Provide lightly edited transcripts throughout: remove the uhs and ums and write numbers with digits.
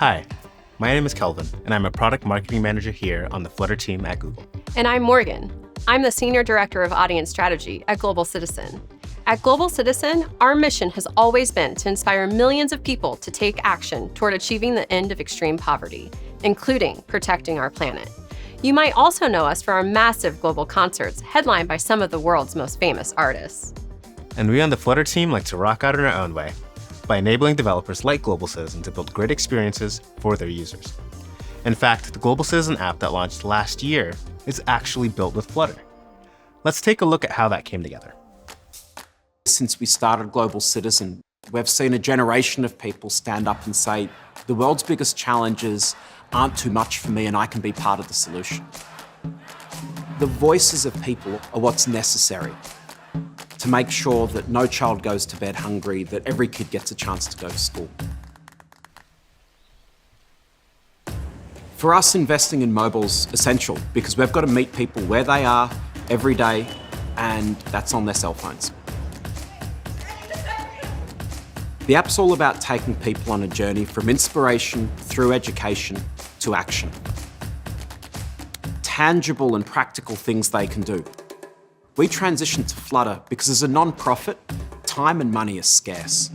Hi, my name is Kelvin, and I'm a product marketing manager here on the Flutter team at Google. And I'm Morgan. I'm the Senior Director of Audience Strategy at Global Citizen. At Global Citizen, our mission has always been to inspire millions of people to take action toward achieving the end of extreme poverty, including protecting our planet. You might also know us for our massive global concerts headlined by some of the world's most famous artists. And we on the Flutter team like to rock out in our own way by enabling developers like Global Citizen to build great experiences for their users. In fact, the Global Citizen app that launched last year is actually built with Flutter. Let's take a look at how that came together. Since we started Global Citizen, we've seen a generation of people stand up and say, the world's biggest challenges aren't too much for me and I can be part of the solution. The voices of people are what's necessary to make sure that no child goes to bed hungry, that every kid gets a chance to go to school. For us, investing in mobile's essential because we've got to meet people where they are every day, and that's on their cell phones. The app's all about taking people on a journey from inspiration through education to action. Tangible and practical things they can do. We transitioned to Flutter because as a non-profit, time and money are scarce.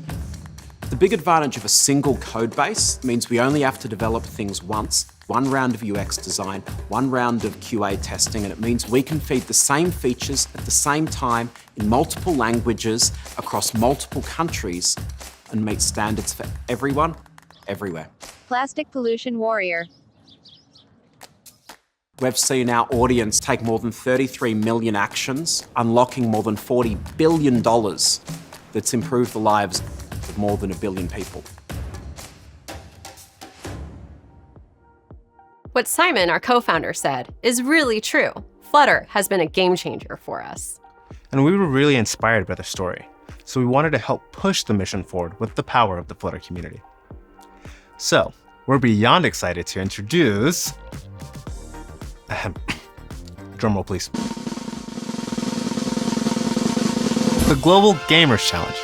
The big advantage of a single code base means we only have to develop things once, one round of UX design, one round of QA testing, and it means we can feed the same features at the same time in multiple languages across multiple countries and meet standards for everyone, everywhere. Plastic pollution warrior. We've seen our audience take more than 33 million actions, unlocking more than $40 billion that's improved the lives of more than 1 billion people. What Simon, our co-founder, said is really true. Flutter has been a game changer for us. And we were really inspired by the story, so we wanted to help push the mission forward with the power of the Flutter community. So, we're beyond excited to introduce... Drumroll, please. The Global Gamers Challenge.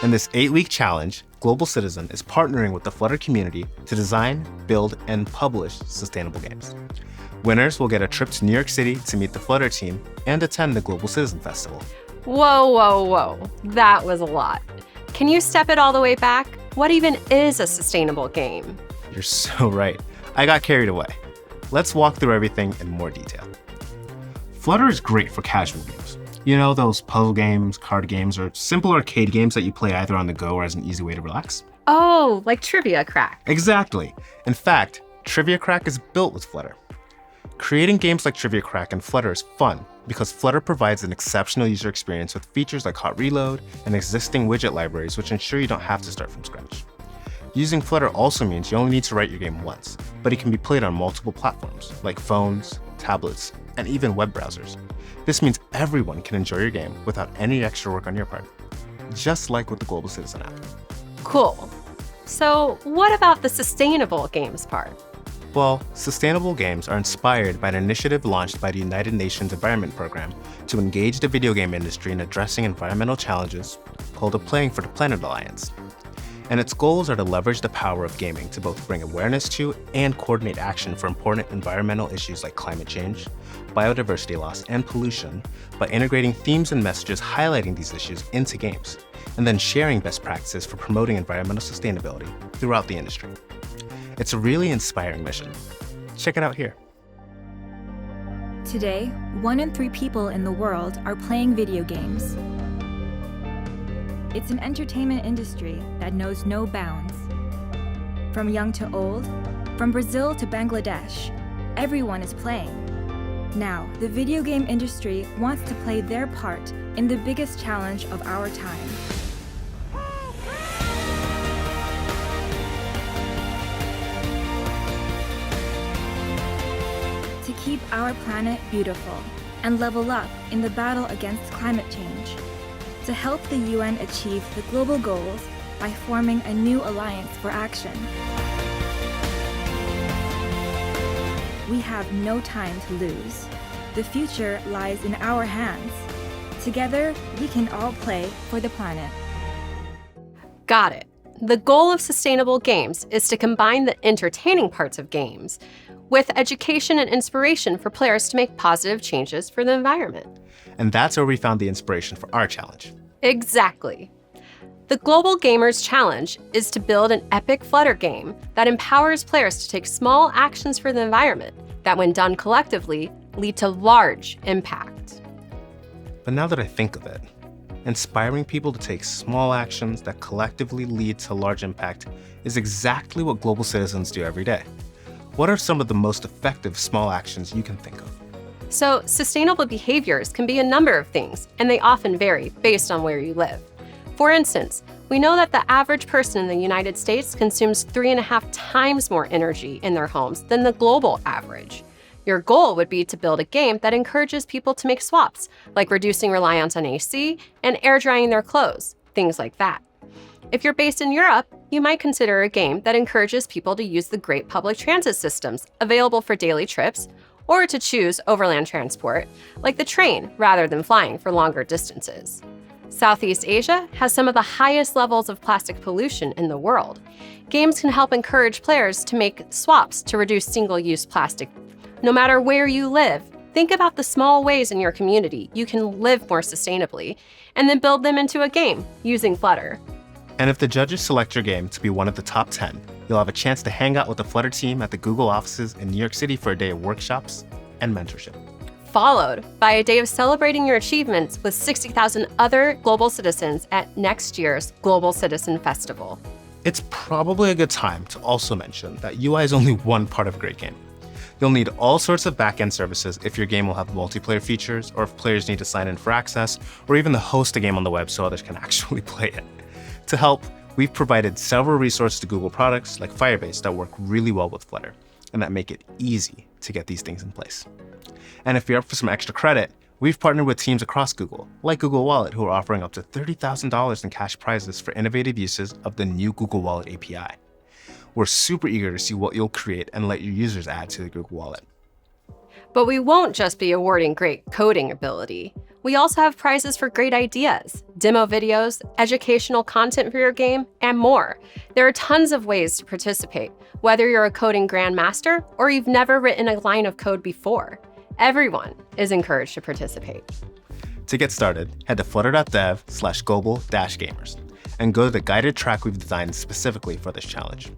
In this 8-week challenge, Global Citizen is partnering with the Flutter community to design, build, and publish sustainable games. Winners will get a trip to New York City to meet the Flutter team and attend the Global Citizen Festival. Whoa, whoa, whoa. That was a lot. Can you step it all the way back? What even is a sustainable game? You're so right. I got carried away. Let's walk through everything in more detail. Flutter is great for casual games. You know, those puzzle games, card games, or simple arcade games that you play either on the go or as an easy way to relax. Oh, like Trivia Crack. Exactly. In fact, Trivia Crack is built with Flutter. Creating games like Trivia Crack in Flutter is fun because Flutter provides an exceptional user experience with features like hot reload and existing widget libraries which ensure you don't have to start from scratch. Using Flutter also means you only need to write your game once, but it can be played on multiple platforms like phones, tablets, and even web browsers. This means everyone can enjoy your game without any extra work on your part, just like with the Global Citizen app. Cool. So what about the sustainable games part? Well, sustainable games are inspired by an initiative launched by the United Nations Environment Program to engage the video game industry in addressing environmental challenges called the Playing for the Planet Alliance. And its goals are to leverage the power of gaming to both bring awareness to and coordinate action for important environmental issues like climate change, biodiversity loss, and pollution by integrating themes and messages highlighting these issues into games, and then sharing best practices for promoting environmental sustainability throughout the industry. It's a really inspiring mission. Check it out here. Today, 1 in 3 people in the world are playing video games. It's an entertainment industry that knows no bounds. From young to old, from Brazil to Bangladesh, everyone is playing. Now, the video game industry wants to play their part in the biggest challenge of our time. To keep our planet beautiful and level up in the battle against climate change. To help the UN achieve the global goals by forming a new alliance for action. We have no time to lose. The future lies in our hands. Together, we can all play for the planet. Got it. The goal of sustainable games is to combine the entertaining parts of games with education and inspiration for players to make positive changes for the environment. And that's where we found the inspiration for our challenge. Exactly. The Global Gamers Challenge is to build an epic Flutter game that empowers players to take small actions for the environment that, when done collectively, lead to large impact. But now that I think of it, inspiring people to take small actions that collectively lead to large impact is exactly what global citizens do every day. What are some of the most effective small actions you can think of? So, sustainable behaviors can be a number of things, and they often vary based on where you live. For instance, we know that the average person in the United States consumes 3.5 times more energy in their homes than the global average. Your goal would be to build a game that encourages people to make swaps, like reducing reliance on AC and air drying their clothes, things like that. If you're based in Europe, you might consider a game that encourages people to use the great public transit systems available for daily trips, or to choose overland transport, like the train, rather than flying for longer distances. Southeast Asia has some of the highest levels of plastic pollution in the world. Games can help encourage players to make swaps to reduce single-use plastic. No matter where you live, think about the small ways in your community you can live more sustainably, and then build them into a game using Flutter. And if the judges select your game to be one of the top 10, you'll have a chance to hang out with the Flutter team at the Google offices in New York City for a day of workshops and mentorship. Followed by a day of celebrating your achievements with 60,000 other global citizens at next year's Global Citizen Festival. It's probably a good time to also mention that UI is only one part of a great game. You'll need all sorts of back-end services if your game will have multiplayer features, or if players need to sign in for access, or even to host a game on the web so others can actually play it. To help, we've provided several resources to Google products like Firebase that work really well with Flutter, and that make it easy to get these things in place. And if you're up for some extra credit, we've partnered with teams across Google, like Google Wallet, who are offering up to $30,000 in cash prizes for innovative uses of the new Google Wallet API. We're super eager to see what you'll create and let your users add to the Google Wallet. But we won't just be awarding great coding ability. We also have prizes for great ideas, demo videos, educational content for your game, and more. There are tons of ways to participate, whether you're a coding grandmaster or you've never written a line of code before. Everyone is encouraged to participate. To get started, head to flutter.dev/global-gamers and go to the guided track we've designed specifically for this challenge.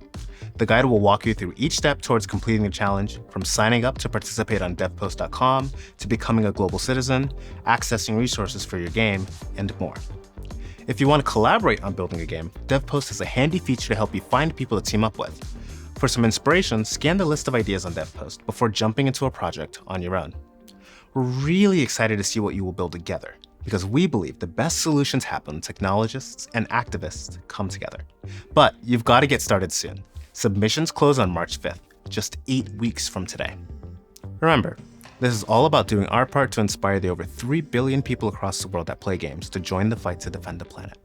The guide will walk you through each step towards completing the challenge, from signing up to participate on devpost.com, to becoming a global citizen, accessing resources for your game, and more. If you want to collaborate on building a game, DevPost has a handy feature to help you find people to team up with. For some inspiration, scan the list of ideas on DevPost before jumping into a project on your own. We're really excited to see what you will build together, because we believe the best solutions happen when technologists and activists come together. But you've got to get started soon. Submissions close on March 5th, just 8 weeks from today. Remember, this is all about doing our part to inspire the over 3 billion people across the world that play games to join the fight to defend the planet.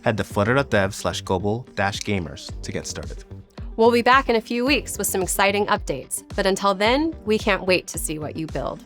Head to flutter.dev/global-gamers to get started. We'll be back in a few weeks with some exciting updates, but until then, we can't wait to see what you build.